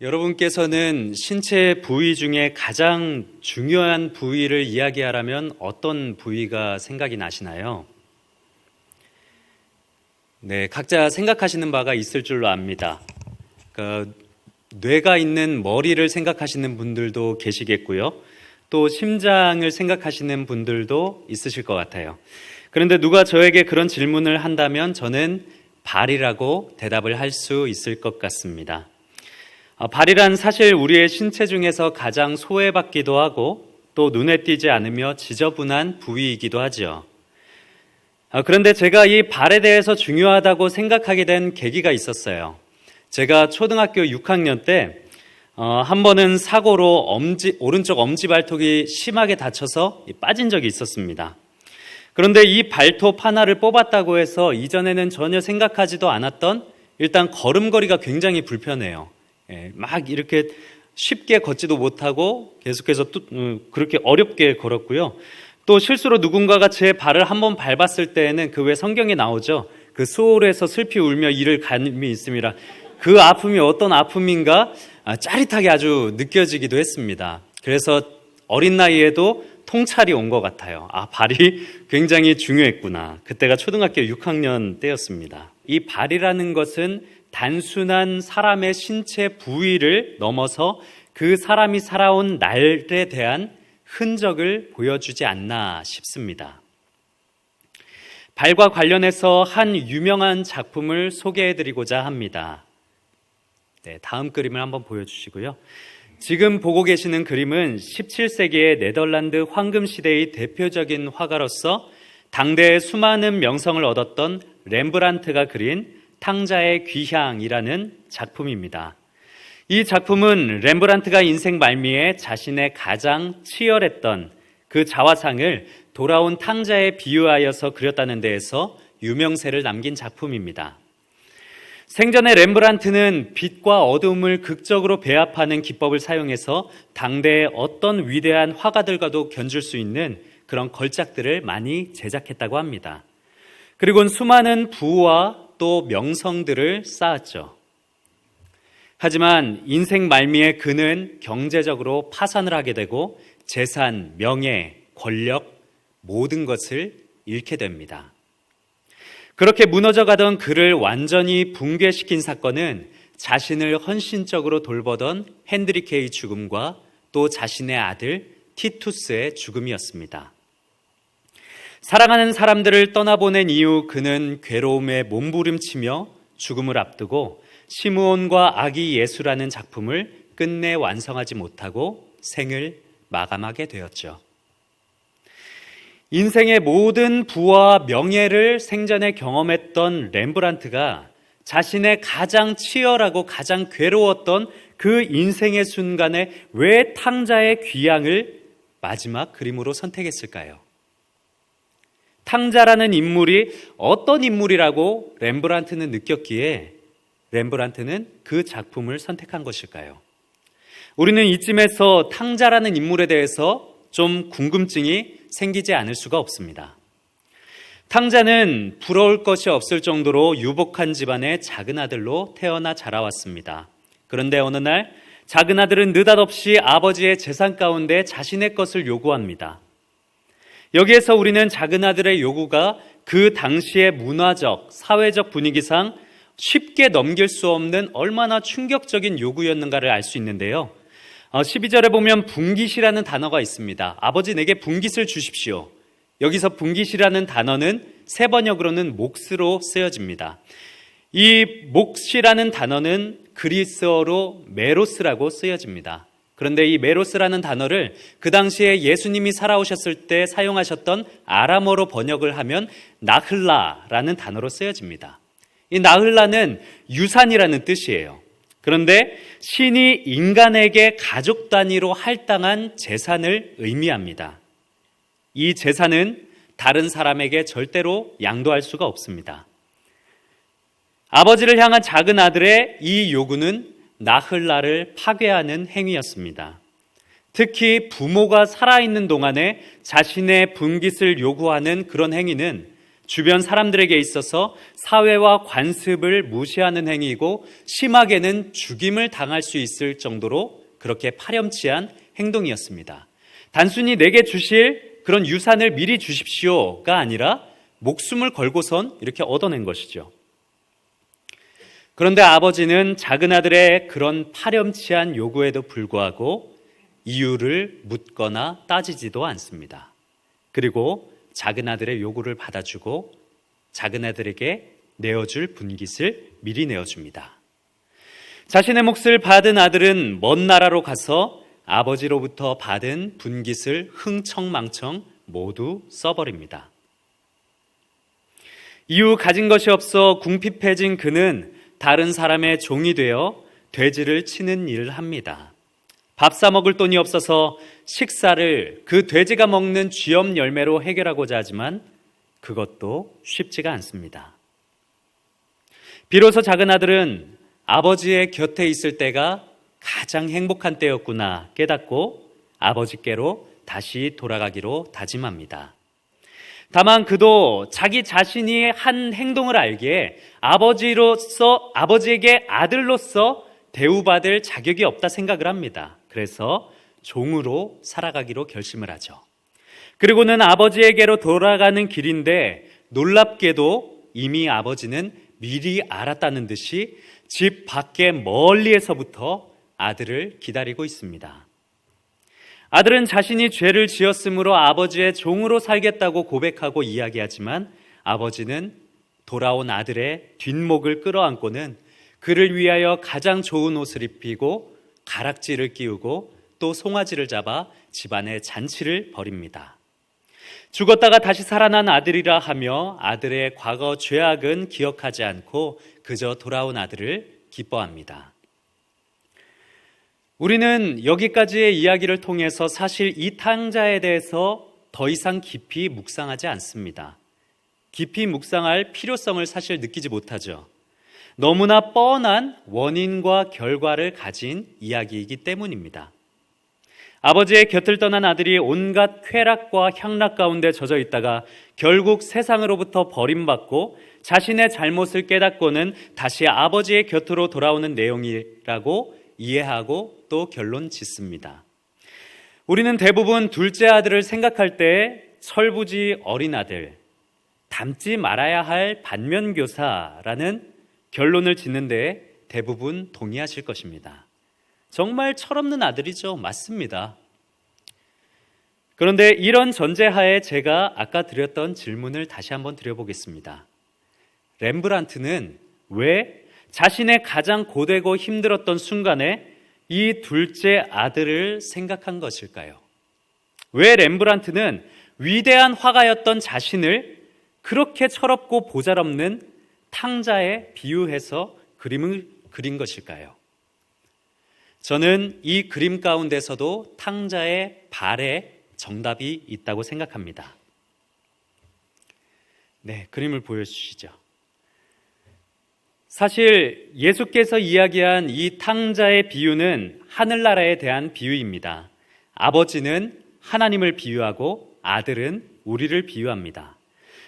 여러분께서는 신체 부위 중에 가장 중요한 부위를 이야기하라면 어떤 부위가 생각이 나시나요? 네, 각자 생각하시는 바가 있을 줄로 압니다. 뇌가 있는 머리를 생각하시는 분들도 계시겠고요. 또 심장을 생각하시는 분들도 있으실 것 같아요. 그런데 누가 저에게 그런 질문을 한다면 저는 발이라고 대답을 할 수 있을 것 같습니다. 발이란 사실 우리의 신체 중에서 가장 소외받기도 하고 또 눈에 띄지 않으며 지저분한 부위이기도 하죠. 그런데 제가 이 발에 대해서 중요하다고 생각하게 된 계기가 있었어요. 제가 초등학교 6학년 때 한 번은 사고로 오른쪽 엄지발톱이 심하게 다쳐서 빠진 적이 있었습니다. 그런데 이 발톱 하나를 뽑았다고 해서 이전에는 전혀 생각하지도 않았던 일단 걸음걸이가 굉장히 불편해요. 막 이렇게 쉽게 걷지도 못하고 계속해서 그렇게 어렵게 걸었고요. 또 실수로 누군가가 제 발을 한번 밟았을 때에는 그 왜 성경에 나오죠. 그 수월에서 슬피 울며 이를 감이 있음이라. 그 아픔이 어떤 아픔인가 짜릿하게 아주 느껴지기도 했습니다. 그래서 어린 나이에도 통찰이 온 것 같아요. 발이 굉장히 중요했구나. 그때가 초등학교 6학년 때였습니다. 이 발이라는 것은 단순한 사람의 신체 부위를 넘어서 그 사람이 살아온 날에 대한 흔적을 보여주지 않나 싶습니다. 발과 관련해서 한 유명한 작품을 소개해드리고자 합니다. 네, 다음 그림을 한번 보여주시고요. 지금 보고 계시는 그림은 17세기의 네덜란드 황금시대의 대표적인 화가로서 당대에 수많은 명성을 얻었던 렘브란트가 그린 탕자의 귀향이라는 작품입니다. 이 작품은 렘브란트가 인생 말미에 자신의 가장 치열했던 그 자화상을 돌아온 탕자에 비유하여서 그렸다는 데에서 유명세를 남긴 작품입니다. 생전에 렘브란트는 빛과 어둠을 극적으로 배합하는 기법을 사용해서 당대의 어떤 위대한 화가들과도 견줄 수 있는 그런 걸작들을 많이 제작했다고 합니다. 그리고는 수많은 부와 또 명성들을 쌓았죠. 하지만 인생 말미에 그는 경제적으로 파산을 하게 되고 재산, 명예, 권력 모든 것을 잃게 됩니다. 그렇게 무너져가던 그를 완전히 붕괴시킨 사건은 자신을 헌신적으로 돌보던 핸드리케의 죽음과 또 자신의 아들 티투스의 죽음이었습니다. 사랑하는 사람들을 떠나보낸 이후 그는 괴로움에 몸부림치며 죽음을 앞두고 시므온과 아기 예수라는 작품을 끝내 완성하지 못하고 생을 마감하게 되었죠. 인생의 모든 부와 명예를 생전에 경험했던 렘브란트가 자신의 가장 치열하고 가장 괴로웠던 그 인생의 순간에 왜 탕자의 귀향을 마지막 그림으로 선택했을까요? 탕자라는 인물이 어떤 인물이라고 렘브란트는 느꼈기에 렘브란트는 그 작품을 선택한 것일까요? 우리는 이쯤에서 탕자라는 인물에 대해서 좀 궁금증이 생기지 않을 수가 없습니다. 탕자는 부러울 것이 없을 정도로 유복한 집안의 작은 아들로 태어나 자라왔습니다. 그런데 어느 날 작은 아들은 느닷없이 아버지의 재산 가운데 자신의 것을 요구합니다. 여기에서 우리는 작은 아들의 요구가 그 당시의 문화적, 사회적 분위기상 쉽게 넘길 수 없는 얼마나 충격적인 요구였는가를 알 수 있는데요. 12절에 보면 분깃이라는 단어가 있습니다. 아버지 내게 분깃을 주십시오. 여기서 분깃이라는 단어는 세번역으로는 몫으로 쓰여집니다. 이 몫이라는 단어는 그리스어로 메로스라고 쓰여집니다. 그런데 이 메로스라는 단어를 그 당시에 예수님이 살아오셨을 때 사용하셨던 아람어로 번역을 하면 나흘라라는 단어로 쓰여집니다. 이 나흘라는 유산이라는 뜻이에요. 그런데 신이 인간에게 가족 단위로 할당한 재산을 의미합니다. 이 재산은 다른 사람에게 절대로 양도할 수가 없습니다. 아버지를 향한 작은 아들의 이 요구는 나흘라를 파괴하는 행위였습니다. 특히 부모가 살아있는 동안에 자신의 분깃을 요구하는 그런 행위는 주변 사람들에게 있어서 사회와 관습을 무시하는 행위이고 심하게는 죽임을 당할 수 있을 정도로 그렇게 파렴치한 행동이었습니다. 단순히 내게 주실 그런 유산을 미리 주십시오가 아니라 목숨을 걸고선 이렇게 얻어낸 것이죠. 그런데 아버지는 작은 아들의 그런 파렴치한 요구에도 불구하고 이유를 묻거나 따지지도 않습니다. 그리고 작은 아들의 요구를 받아주고 작은 아들에게 내어줄 분깃을 미리 내어줍니다. 자신의 몫을 받은 아들은 먼 나라로 가서 아버지로부터 받은 분깃을 흥청망청 모두 써버립니다. 이후 가진 것이 없어 궁핍해진 그는 다른 사람의 종이 되어 돼지를 치는 일을 합니다. 밥 사 먹을 돈이 없어서 식사를 그 돼지가 먹는 쥐엄 열매로 해결하고자 하지만 그것도 쉽지가 않습니다. 비로소 작은 아들은 아버지의 곁에 있을 때가 가장 행복한 때였구나 깨닫고 아버지께로 다시 돌아가기로 다짐합니다. 다만 그도 자기 자신이 한 행동을 알기에 아버지에게 아들로서 대우받을 자격이 없다 생각을 합니다. 그래서 종으로 살아가기로 결심을 하죠. 그리고는 아버지에게로 돌아가는 길인데 놀랍게도 이미 아버지는 미리 알았다는 듯이 집 밖에 멀리에서부터 아들을 기다리고 있습니다. 아들은 자신이 죄를 지었으므로 아버지의 종으로 살겠다고 고백하고 이야기하지만 아버지는 돌아온 아들의 뒷목을 끌어안고는 그를 위하여 가장 좋은 옷을 입히고 가락지를 끼우고 또 송아지를 잡아 집안의 잔치를 벌입니다. 죽었다가 다시 살아난 아들이라 하며 아들의 과거 죄악은 기억하지 않고 그저 돌아온 아들을 기뻐합니다. 우리는 여기까지의 이야기를 통해서 사실 이 탕자에 대해서 더 이상 깊이 묵상하지 않습니다. 깊이 묵상할 필요성을 사실 느끼지 못하죠. 너무나 뻔한 원인과 결과를 가진 이야기이기 때문입니다. 아버지의 곁을 떠난 아들이 온갖 쾌락과 향락 가운데 젖어 있다가 결국 세상으로부터 버림받고 자신의 잘못을 깨닫고는 다시 아버지의 곁으로 돌아오는 내용이라고 이해하고 또 결론 짓습니다. 우리는 대부분 둘째 아들을 생각할 때 철부지 어린 아들, 닮지 말아야 할 반면교사라는 결론을 짓는데 대부분 동의하실 것입니다. 정말 철없는 아들이죠. 맞습니다. 그런데 이런 전제하에 제가 아까 드렸던 질문을 다시 한번 드려보겠습니다. 렘브란트는 왜 자신의 가장 고되고 힘들었던 순간에 이 둘째 아들을 생각한 것일까요? 왜 렘브란트는 위대한 화가였던 자신을 그렇게 철없고 보잘없는 탕자에 비유해서 그림을 그린 것일까요? 저는 이 그림 가운데서도 탕자의 발에 정답이 있다고 생각합니다. 네, 그림을 보여주시죠. 사실 예수께서 이야기한 이 탕자의 비유는 하늘나라에 대한 비유입니다. 아버지는 하나님을 비유하고 아들은 우리를 비유합니다.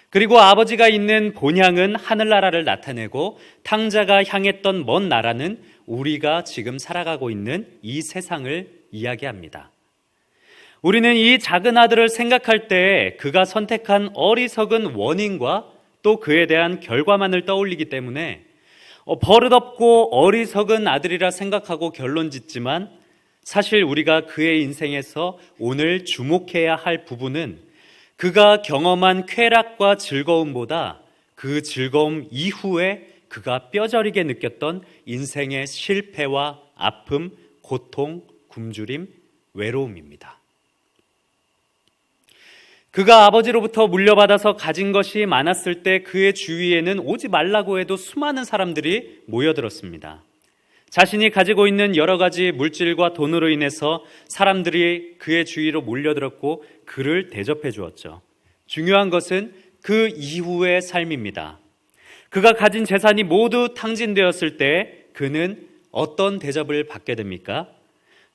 그리고 아버지가 있는 본향은 하늘나라를 나타내고 탕자가 향했던 먼 나라는 우리가 지금 살아가고 있는 이 세상을 이야기합니다. 우리는 이 작은 아들을 생각할 때 그가 선택한 어리석은 원인과 또 그에 대한 결과만을 떠올리기 때문에 버릇없고 어리석은 아들이라 생각하고 결론 짓지만 사실 우리가 그의 인생에서 오늘 주목해야 할 부분은 그가 경험한 쾌락과 즐거움보다 그 즐거움 이후에 그가 뼈저리게 느꼈던 인생의 실패와 아픔, 고통, 굶주림, 외로움입니다. 그가 아버지로부터 물려받아서 가진 것이 많았을 때 그의 주위에는 오지 말라고 해도 수많은 사람들이 모여들었습니다. 자신이 가지고 있는 여러 가지 물질과 돈으로 인해서 사람들이 그의 주위로 몰려들었고 그를 대접해 주었죠. 중요한 것은 그 이후의 삶입니다. 그가 가진 재산이 모두 탕진되었을 때 그는 어떤 대접을 받게 됩니까?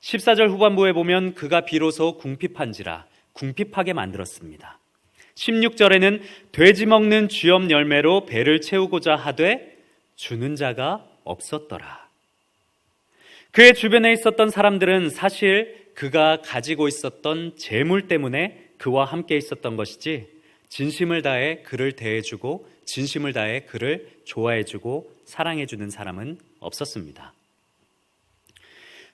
14절 후반부에 보면 그가 비로소 궁핍한지라 궁핍하게 만들었습니다. 16절에는 돼지 먹는 쥐염 열매로 배를 채우고자 하되 주는 자가 없었더라. 그의 주변에 있었던 사람들은 사실 그가 가지고 있었던 재물 때문에 그와 함께 있었던 것이지 진심을 다해 그를 대해주고 진심을 다해 그를 좋아해주고 사랑해주는 사람은 없었습니다.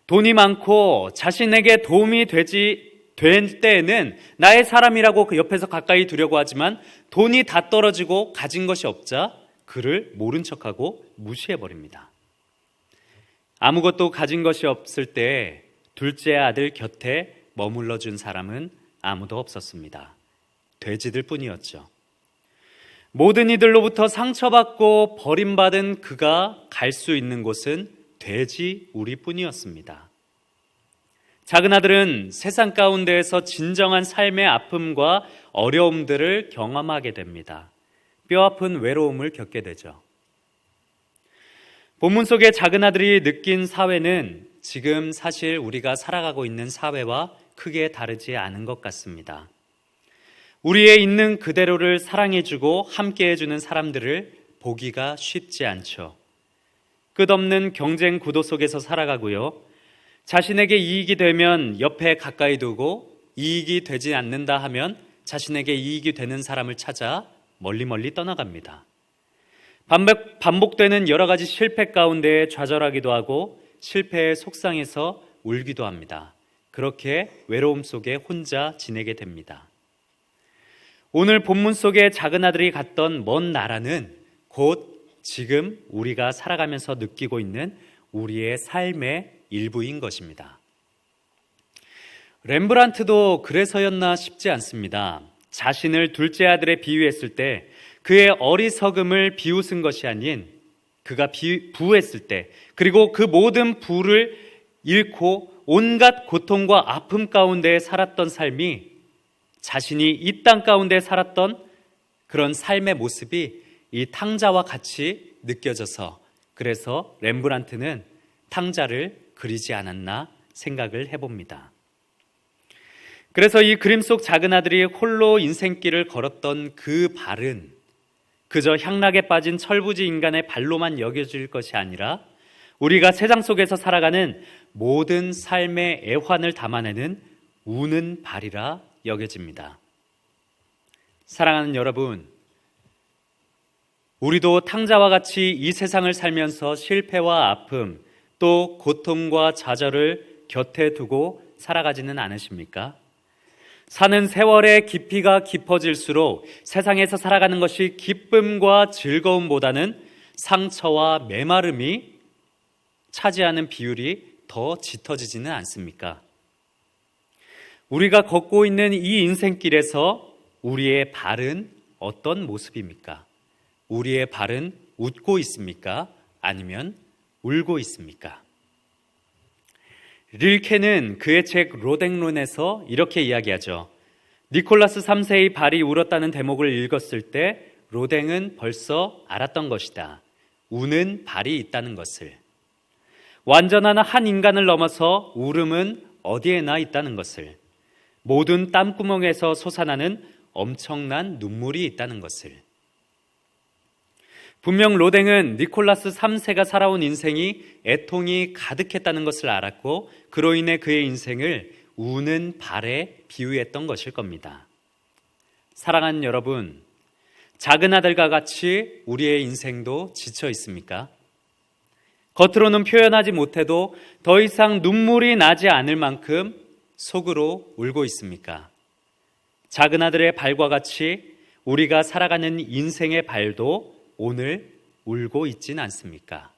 돈이 많고 자신에게 도움이 될 때에는 나의 사람이라고 그 옆에서 가까이 두려고 하지만 돈이 다 떨어지고 가진 것이 없자 그를 모른 척하고 무시해버립니다. 아무것도 가진 것이 없을 때 둘째 아들 곁에 머물러 준 사람은 아무도 없었습니다. 돼지들 뿐이었죠. 모든 이들로부터 상처받고 버림받은 그가 갈 수 있는 곳은 돼지 우리뿐이었습니다. 작은 아들은 세상 가운데에서 진정한 삶의 아픔과 어려움들을 경험하게 됩니다. 뼈아픈 외로움을 겪게 되죠. 본문 속의 작은 아들이 느낀 사회는 지금 사실 우리가 살아가고 있는 사회와 크게 다르지 않은 것 같습니다. 우리의 있는 그대로를 사랑해주고 함께해주는 사람들을 보기가 쉽지 않죠. 끝없는 경쟁 구도 속에서 살아가고요. 자신에게 이익이 되면 옆에 가까이 두고 이익이 되지 않는다 하면 자신에게 이익이 되는 사람을 찾아 멀리 떠나갑니다. 반복되는 여러 가지 실패 가운데 좌절하기도 하고 실패에 속상해서 울기도 합니다. 그렇게 외로움 속에 혼자 지내게 됩니다. 오늘 본문 속에 작은 아들이 갔던 먼 나라는 곧 지금 우리가 살아가면서 느끼고 있는 우리의 삶의 일부인 것입니다. 렘브란트도 그래서였나 싶지 않습니다. 자신을 둘째 아들에 비유했을 때 그의 어리석음을 비웃은 것이 아닌 그가 부했을 때 그리고 그 모든 부를 잃고 온갖 고통과 아픔 가운데 살았던 삶이 자신이 이 땅 가운데 살았던 그런 삶의 모습이 이 탕자와 같이 느껴져서 그래서 렘브란트는 탕자를 그리지 않았나 생각을 해봅니다. 그래서 이 그림 속 작은 아들이 홀로 인생길을 걸었던 그 발은 그저 향락에 빠진 철부지 인간의 발로만 여겨질 것이 아니라 우리가 세상 속에서 살아가는 모든 삶의 애환을 담아내는 우는 발이라 여겨집니다. 사랑하는 여러분, 우리도 탕자와 같이 이 세상을 살면서 실패와 아픔, 또 고통과 좌절을 곁에 두고 살아가지는 않으십니까? 사는 세월의 깊이가 깊어질수록 세상에서 살아가는 것이 기쁨과 즐거움보다는 상처와 메마름이 차지하는 비율이 더 짙어지지는 않습니까? 우리가 걷고 있는 이 인생길에서 우리의 발은 어떤 모습입니까? 우리의 발은 웃고 있습니까? 아니면 울고 있습니까? 릴케는 그의 책 로댕론에서 이렇게 이야기하죠. 니콜라스 3세의 발이 울었다는 대목을 읽었을 때 로댕은 벌써 알았던 것이다. 우는 발이 있다는 것을. 완전한 한 인간을 넘어서 울음은 어디에나 있다는 것을. 모든 땀구멍에서 솟아나는 엄청난 눈물이 있다는 것을. 분명 로댕은 니콜라스 3세가 살아온 인생이 애통이 가득했다는 것을 알았고 그로 인해 그의 인생을 우는 발에 비유했던 것일 겁니다. 사랑하는 여러분, 작은 아들과 같이 우리의 인생도 지쳐 있습니까? 겉으로는 표현하지 못해도 더 이상 눈물이 나지 않을 만큼 속으로 울고 있습니까? 작은 아들의 발과 같이 우리가 살아가는 인생의 발도 오늘 울고 있진 않습니까?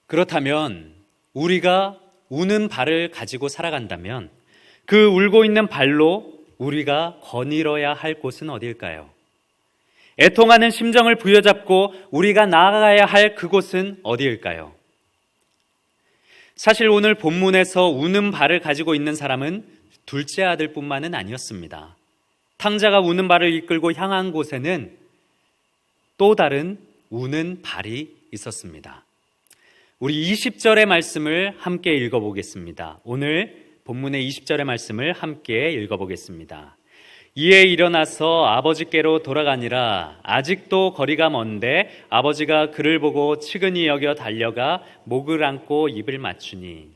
그렇다면 우리가 우는 발을 가지고 살아간다면 그 울고 있는 발로 우리가 거닐어야 할 곳은 어디일까요? 애통하는 심정을 부여잡고 우리가 나아가야 할 그곳은 어디일까요? 사실 오늘 본문에서 우는 발을 가지고 있는 사람은 둘째 아들뿐만은 아니었습니다. 탕자가 우는 발을 이끌고 향한 곳에는 또 다른 우는 발이 있었습니다. 우리 20절의 말씀을 함께 읽어보겠습니다. 오늘 본문의 20절의 말씀을 함께 읽어보겠습니다. 이에 일어나서 아버지께로 돌아가니라. 아직도 거리가 먼데 아버지가 그를 보고 측은히 여겨 달려가 목을 안고 입을 맞추니.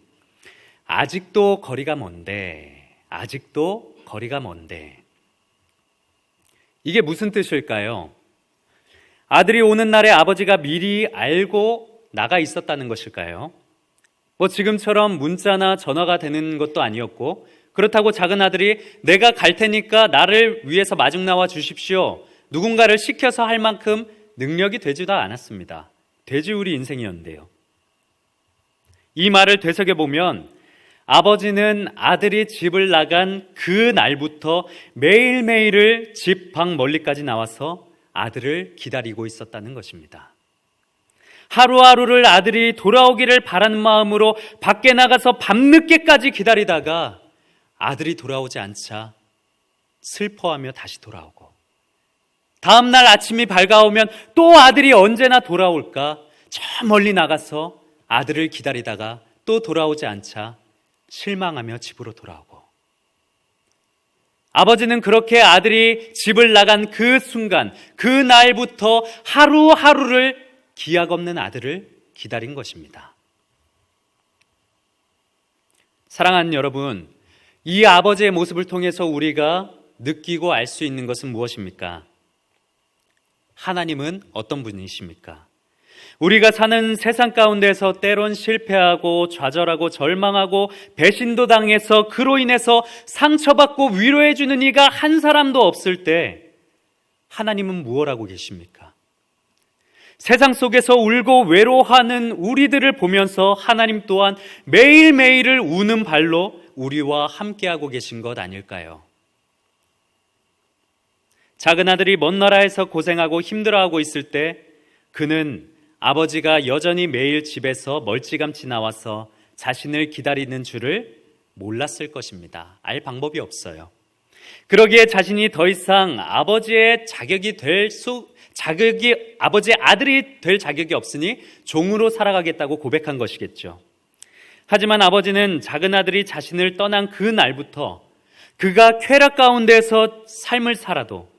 아직도 거리가 먼데, 아직도 거리가 먼데. 이게 무슨 뜻일까요? 아들이 오는 날에 아버지가 미리 알고 나가 있었다는 것일까요? 지금처럼 문자나 전화가 되는 것도 아니었고, 그렇다고 작은 아들이 내가 갈 테니까 나를 위해서 마중 나와 주십시오, 누군가를 시켜서 할 만큼 능력이 되지도 않았습니다. 돼지우리 인생이었는데요. 이 말을 되새겨보면 아버지는 아들이 집을 나간 그 날부터 매일매일을 집 밖 멀리까지 나와서 아들을 기다리고 있었다는 것입니다. 하루하루를 아들이 돌아오기를 바라는 마음으로 밖에 나가서 밤늦게까지 기다리다가 아들이 돌아오지 않자 슬퍼하며 다시 돌아오고, 다음날 아침이 밝아오면 또 아들이 언제나 돌아올까 저 멀리 나가서 아들을 기다리다가 또 돌아오지 않자 실망하며 집으로 돌아오고, 아버지는 그렇게 아들이 집을 나간 그 순간, 그 날부터 하루하루를 기약 없는 아들을 기다린 것입니다. 사랑하는 여러분, 이 아버지의 모습을 통해서 우리가 느끼고 알 수 있는 것은 무엇입니까? 하나님은 어떤 분이십니까? 우리가 사는 세상 가운데서 때론 실패하고 좌절하고 절망하고 배신도 당해서 그로 인해서 상처받고 위로해주는 이가 한 사람도 없을 때 하나님은 무엇 하고 계십니까? 세상 속에서 울고 외로워하는 우리들을 보면서 하나님 또한 매일매일을 우는 발로 우리와 함께하고 계신 것 아닐까요? 작은 아들이 먼 나라에서 고생하고 힘들어하고 있을 때 그는 아버지가 여전히 매일 집에서 멀찌감치 나와서 자신을 기다리는 줄을 몰랐을 것입니다. 알 방법이 없어요. 그러기에 자신이 더 이상 아버지의 아들이 될 자격이 없으니 종으로 살아가겠다고 고백한 것이겠죠. 하지만 아버지는 작은 아들이 자신을 떠난 그 날부터 그가 쾌락 가운데서 삶을 살아도,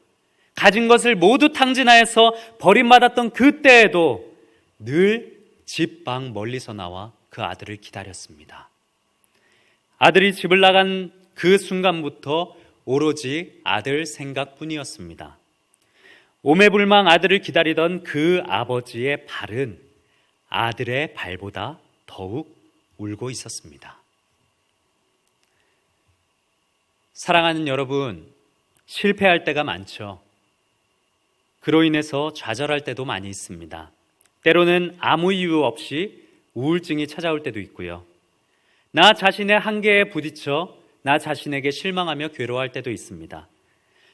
가진 것을 모두 탕진하여서 버림받았던 그때에도 늘 집 밖 멀리서 나와 그 아들을 기다렸습니다. 아들이 집을 나간 그 순간부터 오로지 아들 생각뿐이었습니다. 오매불망 아들을 기다리던 그 아버지의 발은 아들의 발보다 더욱 울고 있었습니다. 사랑하는 여러분, 실패할 때가 많죠. 그로 인해서 좌절할 때도 많이 있습니다. 때로는 아무 이유 없이 우울증이 찾아올 때도 있고요. 나 자신의 한계에 부딪혀 나 자신에게 실망하며 괴로워할 때도 있습니다.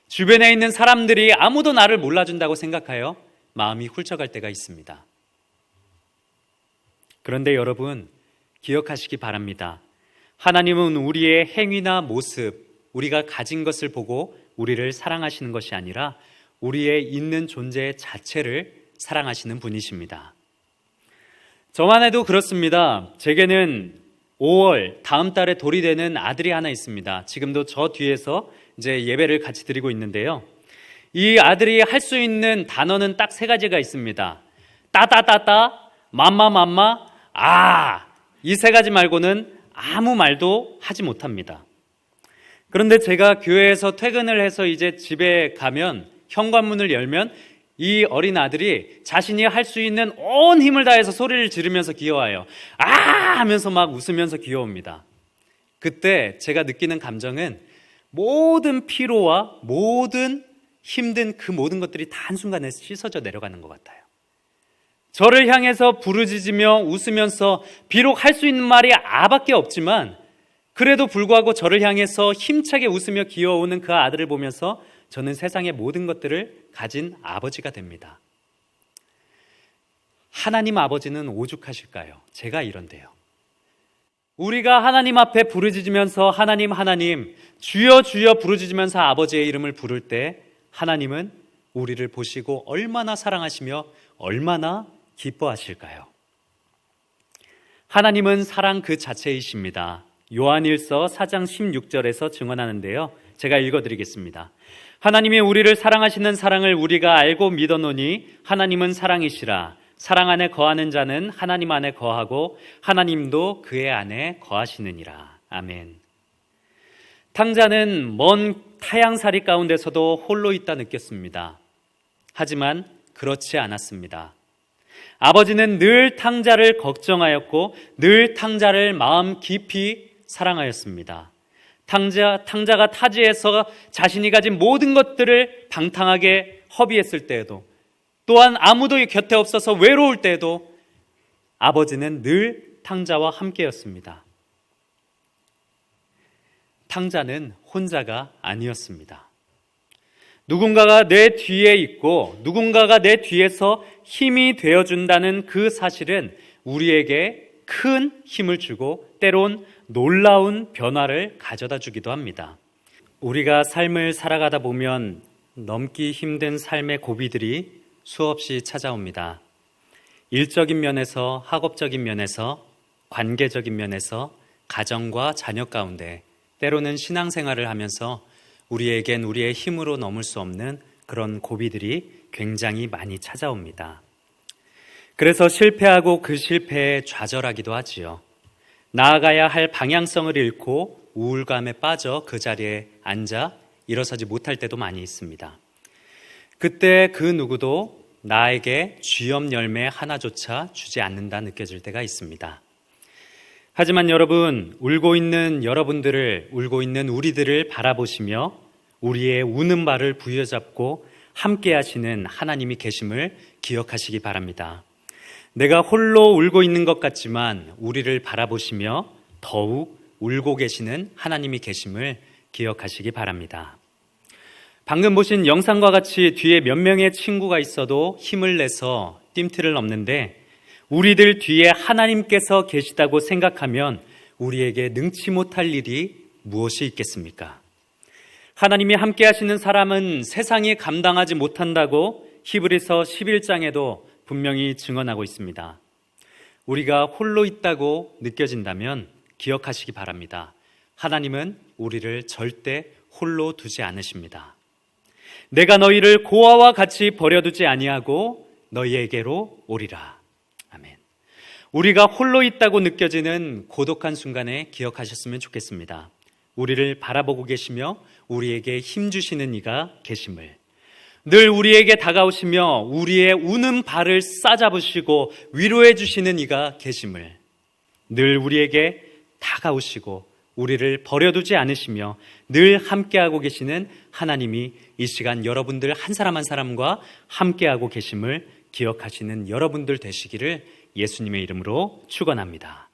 주변에 있는 사람들이 아무도 나를 몰라준다고 생각하여 마음이 훌쩍할 때가 있습니다. 그런데 여러분, 기억하시기 바랍니다. 하나님은 우리의 행위나 모습, 우리가 가진 것을 보고 우리를 사랑하시는 것이 아니라 우리의 있는 존재 자체를 사랑하시는 분이십니다. 저만 해도 그렇습니다. 제게는 5월 다음 달에 돌이 되는 아들이 하나 있습니다. 지금도 저 뒤에서 이제 예배를 같이 드리고 있는데요. 이 아들이 할 수 있는 단어는 딱 3가지가 있습니다. 따따따따, 맘마, 이 3가지 말고는 아무 말도 하지 못합니다. 그런데 제가 교회에서 퇴근을 해서 이제 집에 가면 현관문을 열면 이 어린 아들이 자신이 할 수 있는 온 힘을 다해서 소리를 지르면서 귀여워요. 하면서 막 웃으면서 귀여웁니다. 그때 제가 느끼는 감정은 모든 피로와 모든 힘든 그 모든 것들이 다 한순간에 씻어져 내려가는 것 같아요. 저를 향해서 부르짖으며 웃으면서 비록 할 수 있는 말이 아밖에 없지만 그래도 불구하고 저를 향해서 힘차게 웃으며 귀여워오는 그 아들을 보면서 저는 세상의 모든 것들을 가진 아버지가 됩니다. 하나님 아버지는 오죽하실까요? 제가 이런데요. 우리가 하나님 앞에 부르짖으면서 하나님 주여 주여 부르짖으면서 아버지의 이름을 부를 때 하나님은 우리를 보시고 얼마나 사랑하시며 얼마나 기뻐하실까요? 하나님은 사랑 그 자체이십니다. 요한일서 4장 16절에서 증언하는데요. 제가 읽어드리겠습니다. 하나님이 우리를 사랑하시는 사랑을 우리가 알고 믿어노니 하나님은 사랑이시라. 사랑 안에 거하는 자는 하나님 안에 거하고 하나님도 그의 안에 거하시느니라. 아멘. 탕자는 먼 타향살이 가운데서도 홀로 있다 느꼈습니다. 하지만 그렇지 않았습니다. 아버지는 늘 탕자를 걱정하였고 늘 탕자를 마음 깊이 사랑하였습니다. 탕자가 타지에서 자신이 가진 모든 것들을 방탕하게 허비했을 때에도, 또한 아무도 곁에 없어서 외로울 때에도 아버지는 늘 탕자와 함께였습니다. 탕자는 혼자가 아니었습니다. 누군가가 내 뒤에 있고 누군가가 내 뒤에서 힘이 되어준다는 그 사실은 우리에게 큰 힘을 주고 때론 놀라운 변화를 가져다 주기도 합니다. 우리가 삶을 살아가다 보면 넘기 힘든 삶의 고비들이 수없이 찾아옵니다. 일적인 면에서, 학업적인 면에서, 관계적인 면에서, 가정과 자녀 가운데, 때로는 신앙생활을 하면서 우리에겐 우리의 힘으로 넘을 수 없는 그런 고비들이 굉장히 많이 찾아옵니다. 그래서 실패하고 그 실패에 좌절하기도 하지요. 나아가야 할 방향성을 잃고 우울감에 빠져 그 자리에 앉아 일어서지 못할 때도 많이 있습니다. 그때 그 누구도 나에게 쥐염 열매 하나조차 주지 않는다 느껴질 때가 있습니다. 하지만 여러분, 울고 있는 여러분들을, 울고 있는 우리들을 바라보시며 우리의 우는 바를 부여잡고 함께 하시는 하나님이 계심을 기억하시기 바랍니다. 내가 홀로 울고 있는 것 같지만 우리를 바라보시며 더욱 울고 계시는 하나님이 계심을 기억하시기 바랍니다. 방금 보신 영상과 같이 뒤에 몇 명의 친구가 있어도 힘을 내서 뜀틀을 넘는데 우리들 뒤에 하나님께서 계시다고 생각하면 우리에게 능치 못할 일이 무엇이 있겠습니까? 하나님이 함께 하시는 사람은 세상이 감당하지 못한다고 히브리서 11장에도 분명히 증언하고 있습니다. 우리가 홀로 있다고 느껴진다면 기억하시기 바랍니다. 하나님은 우리를 절대 홀로 두지 않으십니다. 내가 너희를 고아와 같이 버려두지 아니하고 너희에게로 오리라. 아멘. 우리가 홀로 있다고 느껴지는 고독한 순간에 기억하셨으면 좋겠습니다. 우리를 바라보고 계시며 우리에게 힘주시는 이가 계심을, 늘 우리에게 다가오시며 우리의 우는 발을 싸잡으시고 위로해 주시는 이가 계심을, 늘 우리에게 다가오시고 우리를 버려두지 않으시며 늘 함께하고 계시는 하나님이 이 시간 여러분들 한 사람 한 사람과 함께하고 계심을 기억하시는 여러분들 되시기를 예수님의 이름으로 축원합니다.